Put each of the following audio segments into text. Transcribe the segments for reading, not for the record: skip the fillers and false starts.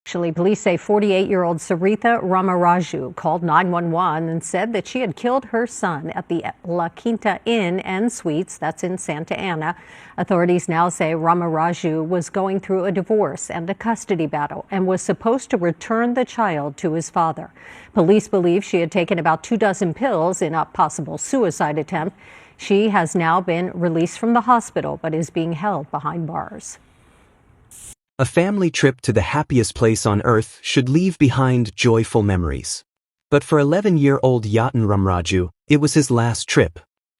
Actually, police say 48-year-old Saritha Ramaraju called 911 and said that she had killed her son at the La Quinta Inn and Suites, that's in Santa Ana. Authorities now say Ramaraju was going through a divorce and a custody battle and was supposed to return the child to his father. Police believe she had taken about 24 pills in a possible suicide attempt. She has now been released from the hospital but is being held behind bars. A family trip to the happiest place on earth should leave behind joyful memories. But for 11-year-old Yatin Ramaraju, it was his last trip.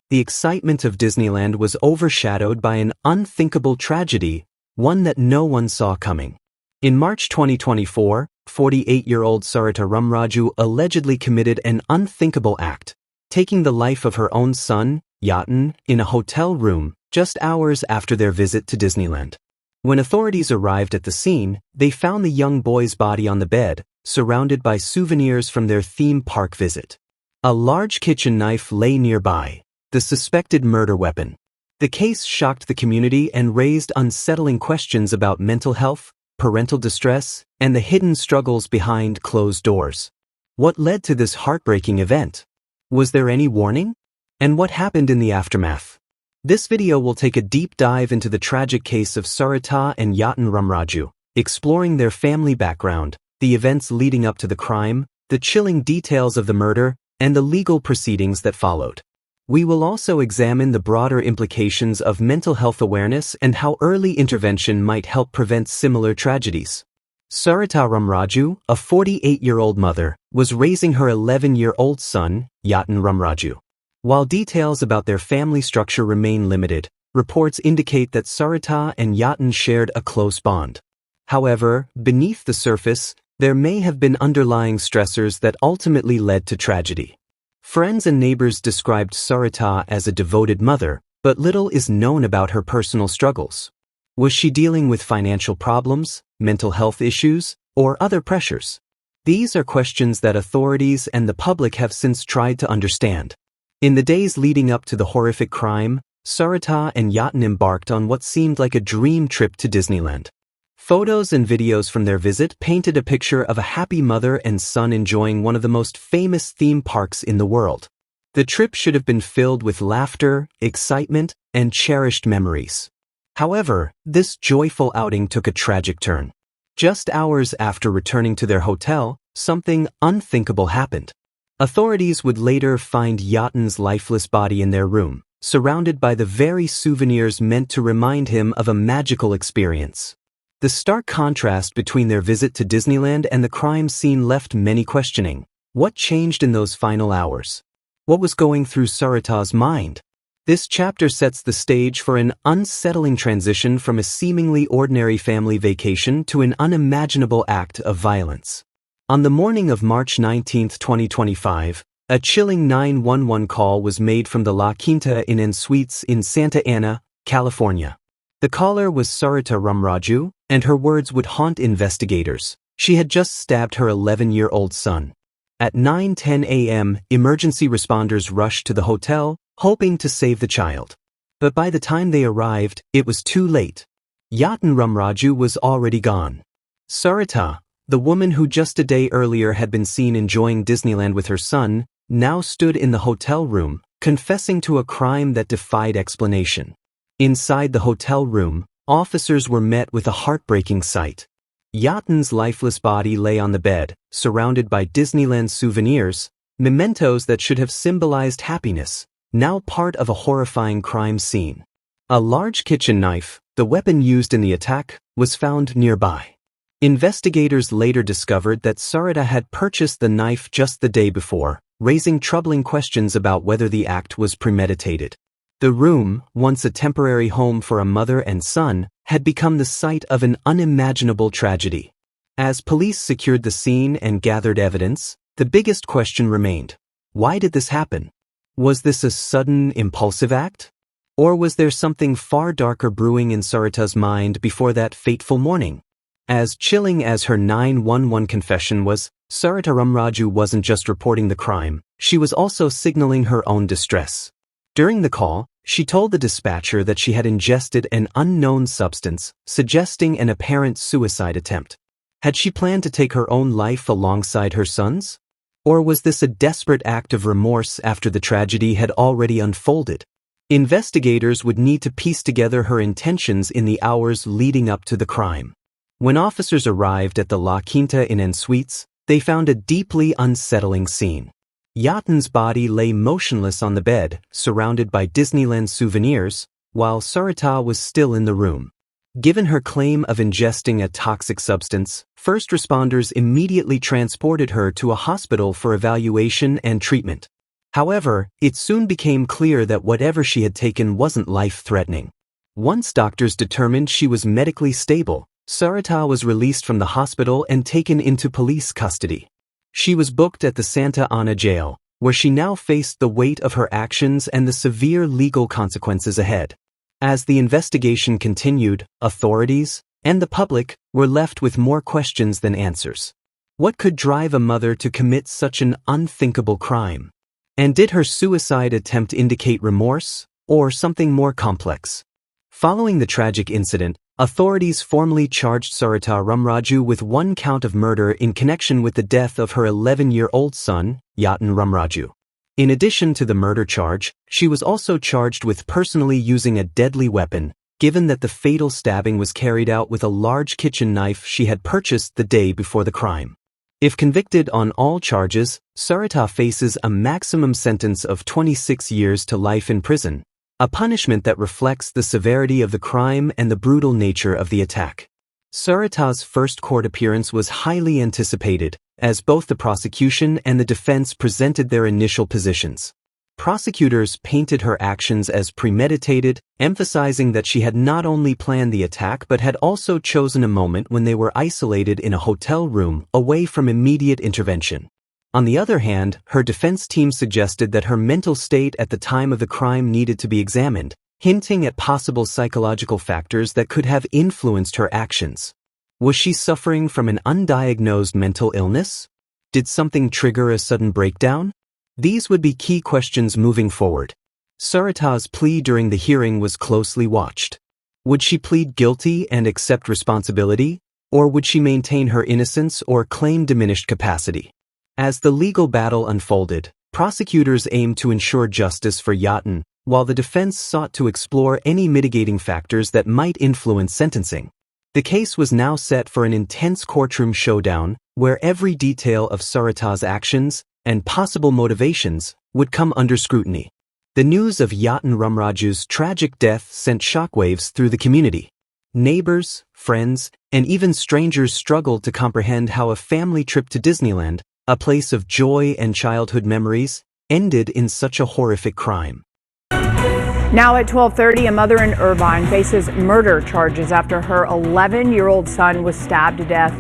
The excitement of Disneyland was overshadowed by an unthinkable tragedy, one that no one saw coming. In March 2024, 48-year-old Saritha Ramaraju allegedly committed an unthinkable act, taking the life of her own son, Yatin, in a hotel room just hours after their visit to Disneyland. When authorities arrived at the scene, they found the young boy's body on the bed, surrounded by souvenirs from their theme park visit. A large kitchen knife lay nearby, the suspected murder weapon. The case shocked the community and raised unsettling questions about mental health, parental distress, and the hidden struggles behind closed doors. What led to this heartbreaking event? Was there any warning? And what happened in the aftermath? This video will take a deep dive into the tragic case of Saritha and Yatin Ramaraju, exploring their family background, the events leading up to the crime, the chilling details of the murder, and the legal proceedings that followed. We will also examine the broader implications of mental health awareness and how early intervention might help prevent similar tragedies. Saritha Ramaraju, a 48-year-old mother, was raising her 11-year-old son, Yatin Ramaraju. While details about their family structure remain limited, reports indicate that Saritha and Yatin shared a close bond. However, beneath the surface, there may have been underlying stressors that ultimately led to tragedy. Friends and neighbors described Saritha as a devoted mother, but little is known about her personal struggles. Was she dealing with financial problems, mental health issues, or other pressures? These are questions that authorities and the public have since tried to understand. In the days leading up to the horrific crime, Saritha and Yatin embarked on what seemed like a dream trip to Disneyland. Photos and videos from their visit painted a picture of a happy mother and son enjoying one of the most famous theme parks in the world. The trip should have been filled with laughter, excitement, and cherished memories. However, this joyful outing took a tragic turn. Just hours after returning to their hotel, something unthinkable happened. Authorities would later find Yatin's lifeless body in their room, surrounded by the very souvenirs meant to remind him of a magical experience. The stark contrast between their visit to Disneyland and the crime scene left many questioning. What changed in those final hours? What was going through Saritha's mind? This chapter sets the stage for an unsettling transition from a seemingly ordinary family vacation to an unimaginable act of violence. On the morning of March 19, 2025, a chilling 911 call was made from the La Quinta Inn and Suites in Santa Ana, California. The caller was Saritha Ramaraju, and her words would haunt investigators. She had just stabbed her 11-year-old son. At 9:10 a.m., emergency responders rushed to the hotel, hoping to save the child. But by the time they arrived, it was too late. Yatin Ramaraju was already gone. Saritha, the woman who just a day earlier had been seen enjoying Disneyland with her son, now stood in the hotel room, confessing to a crime that defied explanation. Inside the hotel room, officers were met with a heartbreaking sight. Yatin's lifeless body lay on the bed, surrounded by Disneyland souvenirs, mementos that should have symbolized happiness, now part of a horrifying crime scene. A large kitchen knife, the weapon used in the attack, was found nearby. Investigators later discovered that Saritha had purchased the knife just the day before, raising troubling questions about whether the act was premeditated. The room, once a temporary home for a mother and son, had become the site of an unimaginable tragedy. As police secured the scene and gathered evidence, the biggest question remained: why did this happen? Was this a sudden, impulsive act? Or was there something far darker brewing in Saritha's mind before that fateful morning? As chilling as her 911 confession was, Saritha Ramaraju wasn't just reporting the crime, she was also signaling her own distress. During the call, she told the dispatcher that she had ingested an unknown substance, suggesting an apparent suicide attempt. Had she planned to take her own life alongside her son's? Or was this a desperate act of remorse after the tragedy had already unfolded? Investigators would need to piece together her intentions in the hours leading up to the crime. When officers arrived at the La Quinta Inn and Suites, they found a deeply unsettling scene. Yatin's body lay motionless on the bed, surrounded by Disneyland souvenirs, while Saritha was still in the room. Given her claim of ingesting a toxic substance, first responders immediately transported her to a hospital for evaluation and treatment. However, it soon became clear that whatever she had taken wasn't life-threatening. Once doctors determined she was medically stable, Saritha was released from the hospital and taken into police custody. She was booked at the Santa Ana jail, where she now faced the weight of her actions and the severe legal consequences ahead. As the investigation continued, authorities and the public were left with more questions than answers. What could drive a mother to commit such an unthinkable crime? And did her suicide attempt indicate remorse, or something more complex? Following the tragic incident, authorities formally charged Saritha Ramaraju with 1 count of murder in connection with the death of her 11-year-old son, Yatin Ramaraju. In addition to the murder charge, she was also charged with personally using a deadly weapon, given that the fatal stabbing was carried out with a large kitchen knife she had purchased the day before the crime. If convicted on all charges, Saritha faces a maximum sentence of 26 years to life in prison, a punishment that reflects the severity of the crime and the brutal nature of the attack. Saritha's first court appearance was highly anticipated, as both the prosecution and the defense presented their initial positions. Prosecutors painted her actions as premeditated, emphasizing that she had not only planned the attack but had also chosen a moment when they were isolated in a hotel room away from immediate intervention. On the other hand, her defense team suggested that her mental state at the time of the crime needed to be examined, hinting at possible psychological factors that could have influenced her actions. Was she suffering from an undiagnosed mental illness? Did something trigger a sudden breakdown? These would be key questions moving forward. Saritha's plea during the hearing was closely watched. Would she plead guilty and accept responsibility, or would she maintain her innocence or claim diminished capacity? As the legal battle unfolded, prosecutors aimed to ensure justice for Yatin, while the defense sought to explore any mitigating factors that might influence sentencing. The case was now set for an intense courtroom showdown, where every detail of Saritha's actions and possible motivations would come under scrutiny. The news of Yatin Ramaraju's tragic death sent shockwaves through the community. Neighbors, friends, and even strangers struggled to comprehend how a family trip to Disneyland, a place of joy and childhood memories, ended in such a horrific crime. Now at 12:30, a mother in Irvine faces murder charges after her 11-year-old son was stabbed to death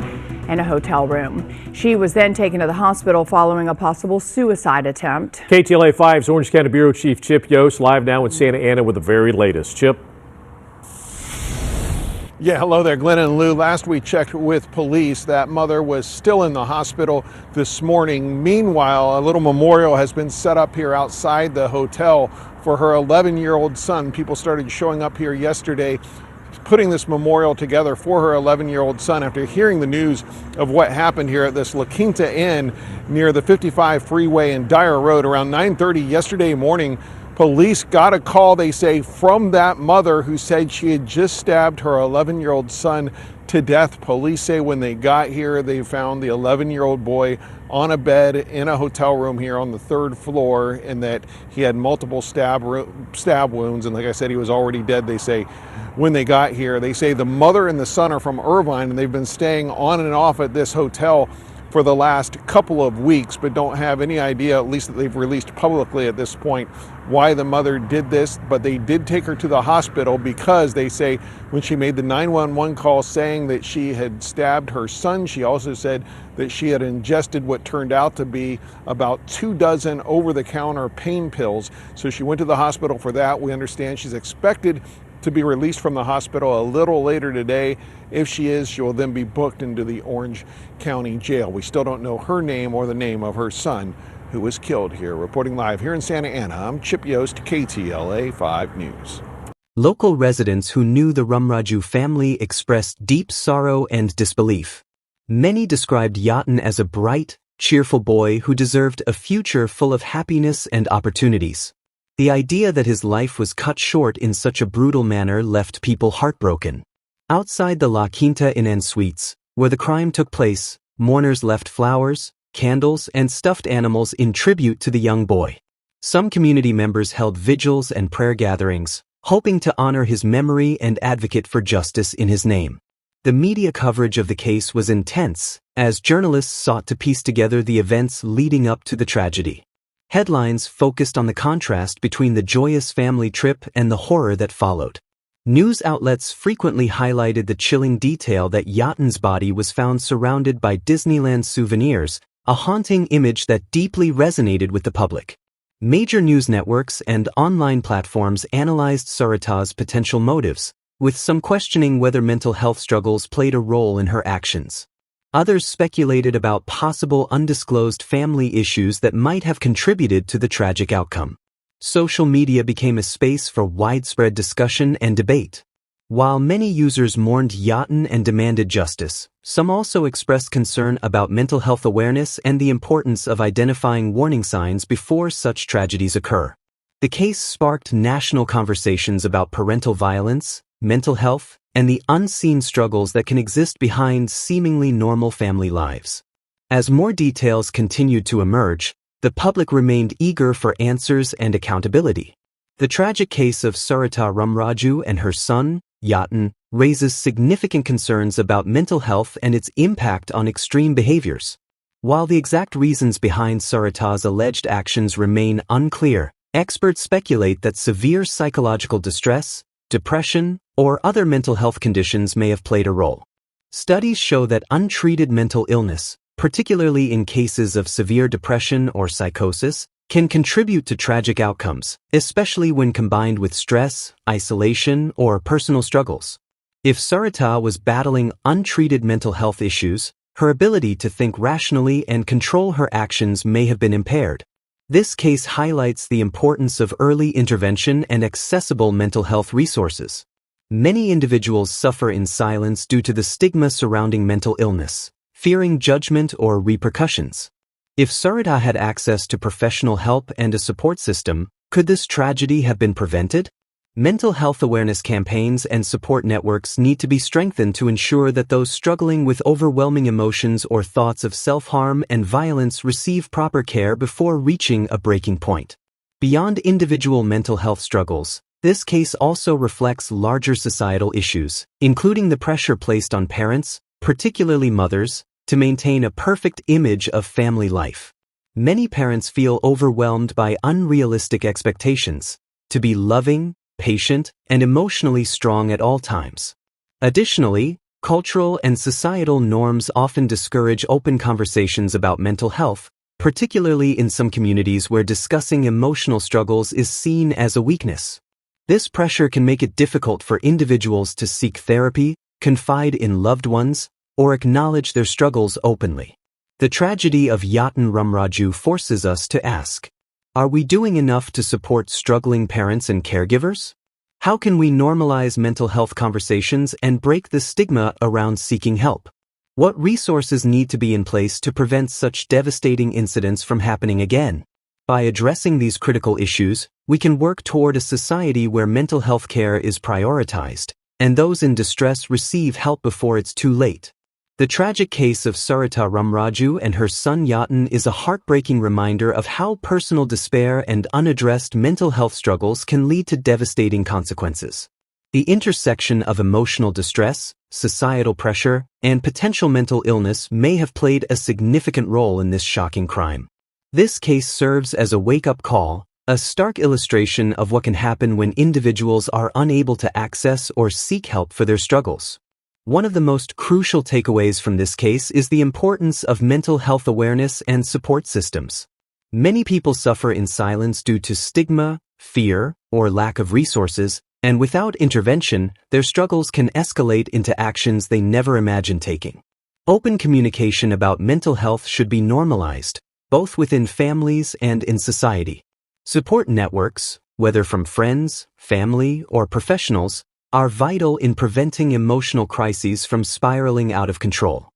in a hotel room. She was then taken to the hospital following a possible suicide attempt. KTLA 5's Orange County Bureau Chief Chip Yost live now in Santa Ana with the very latest. Chip? Yeah, hello there, Glenn and Lou. Last we checked with police, that mother was still in the hospital this morning. Meanwhile, a little memorial has been set up here outside the hotel for her 11-year-old son. People started showing up here yesterday, putting this memorial together for her 11-year-old son after hearing the news of what happened here at this La Quinta Inn near the 55 freeway and Dyer Road around 9:30 yesterday morning. Police got a call, they say, from that mother who said she had just stabbed her 11-year-old son to death. Police say when they got here, they found the 11-year-old boy on a bed in a hotel room here on the 3rd floor, and that he had multiple stab wounds. And like I said, he was already dead, they say, when they got here. They say the mother and the son are from Irvine, and they've been staying on and off at this hotel for the last couple of weeks, but don't have any idea, at least that they've released publicly at this point, why the mother did this. But they did take her to the hospital because they say when she made the 911 call saying that she had stabbed her son, she also said that she had ingested what turned out to be about 24 over-the-counter pain pills. So she went to the hospital for that. We understand she's expected to be released from the hospital a little later today. If she is, she will then be booked into the Orange County Jail. We still don't know her name or the name of her son who was killed here. Reporting live here in Santa Ana, I'm Chip Yost, KTLA 5 News. Local residents who knew the Ramaraju family expressed deep sorrow and disbelief. Many described Yatin as a bright, cheerful boy who deserved a future full of happiness and opportunities. The idea that his life was cut short in such a brutal manner left people heartbroken. Outside the La Quinta Inn and Suites, where the crime took place, mourners left flowers, candles, and stuffed animals in tribute to the young boy. Some community members held vigils and prayer gatherings, hoping to honor his memory and advocate for justice in his name. The media coverage of the case was intense, as journalists sought to piece together the events leading up to the tragedy. Headlines focused on the contrast between the joyous family trip and the horror that followed. News outlets frequently highlighted the chilling detail that Yatin's body was found surrounded by Disneyland souvenirs, a haunting image that deeply resonated with the public. Major news networks and online platforms analyzed Saritha's potential motives, with some questioning whether mental health struggles played a role in her actions. Others speculated about possible undisclosed family issues that might have contributed to the tragic outcome. Social media became a space for widespread discussion and debate. While many users mourned Yatin and demanded justice, some also expressed concern about mental health awareness and the importance of identifying warning signs before such tragedies occur. The case sparked national conversations about parental violence, mental health, and the unseen struggles that can exist behind seemingly normal family lives. As more details continued to emerge, the public remained eager for answers and accountability. The tragic case of Saritha Ramaraju and her son, Yatin, raises significant concerns about mental health and its impact on extreme behaviors. While the exact reasons behind Saritha's alleged actions remain unclear, experts speculate that severe psychological distress, depression, or other mental health conditions may have played a role. Studies show that untreated mental illness, particularly in cases of severe depression or psychosis, can contribute to tragic outcomes, especially when combined with stress, isolation, or personal struggles. If Saritha was battling untreated mental health issues, her ability to think rationally and control her actions may have been impaired. This case highlights the importance of early intervention and accessible mental health resources. Many individuals suffer in silence due to the stigma surrounding mental illness, fearing judgment or repercussions. If Saritha had access to professional help and a support system, could this tragedy have been prevented? Mental health awareness campaigns and support networks need to be strengthened to ensure that those struggling with overwhelming emotions or thoughts of self-harm and violence receive proper care before reaching a breaking point. Beyond individual mental health struggles, this case also reflects larger societal issues, including the pressure placed on parents, particularly mothers, to maintain a perfect image of family life. Many parents feel overwhelmed by unrealistic expectations to be loving, patient, and emotionally strong at all times. Additionally, cultural and societal norms often discourage open conversations about mental health, particularly in some communities where discussing emotional struggles is seen as a weakness. This pressure can make it difficult for individuals to seek therapy, confide in loved ones, or acknowledge their struggles openly. The tragedy of Yatin Ramaraju forces us to ask, are we doing enough to support struggling parents and caregivers? How can we normalize mental health conversations and break the stigma around seeking help? What resources need to be in place to prevent such devastating incidents from happening again? By addressing these critical issues, we can work toward a society where mental health care is prioritized, and those in distress receive help before it's too late. The tragic case of Saritha Ramaraju and her son Yatin is a heartbreaking reminder of how personal despair and unaddressed mental health struggles can lead to devastating consequences. The intersection of emotional distress, societal pressure, and potential mental illness may have played a significant role in this shocking crime. This case serves as a wake-up call, a stark illustration of what can happen when individuals are unable to access or seek help for their struggles. One of the most crucial takeaways from this case is the importance of mental health awareness and support systems. Many people suffer in silence due to stigma, fear, or lack of resources, and without intervention, their struggles can escalate into actions they never imagined taking. Open communication about mental health should be normalized, both within families and in society. Support networks, whether from friends, family, or professionals, are vital in preventing emotional crises from spiraling out of control.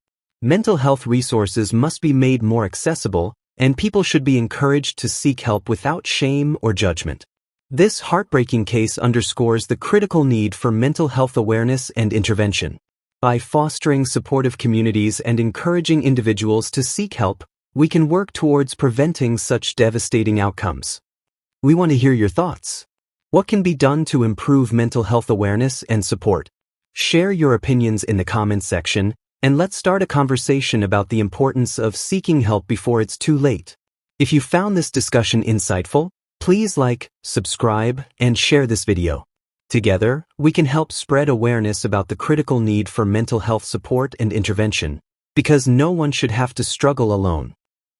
Mental health resources must be made more accessible, and people should be encouraged to seek help without shame or judgment. This heartbreaking case underscores the critical need for mental health awareness and intervention. By fostering supportive communities and encouraging individuals to seek help, we can work towards preventing such devastating outcomes. We want to hear your thoughts. What can be done to improve mental health awareness and support? Share your opinions in the comments section, and let's start a conversation about the importance of seeking help before it's too late. If you found this discussion insightful, please like, subscribe, and share this video. Together, we can help spread awareness about the critical need for mental health support and intervention, because no one should have to struggle alone.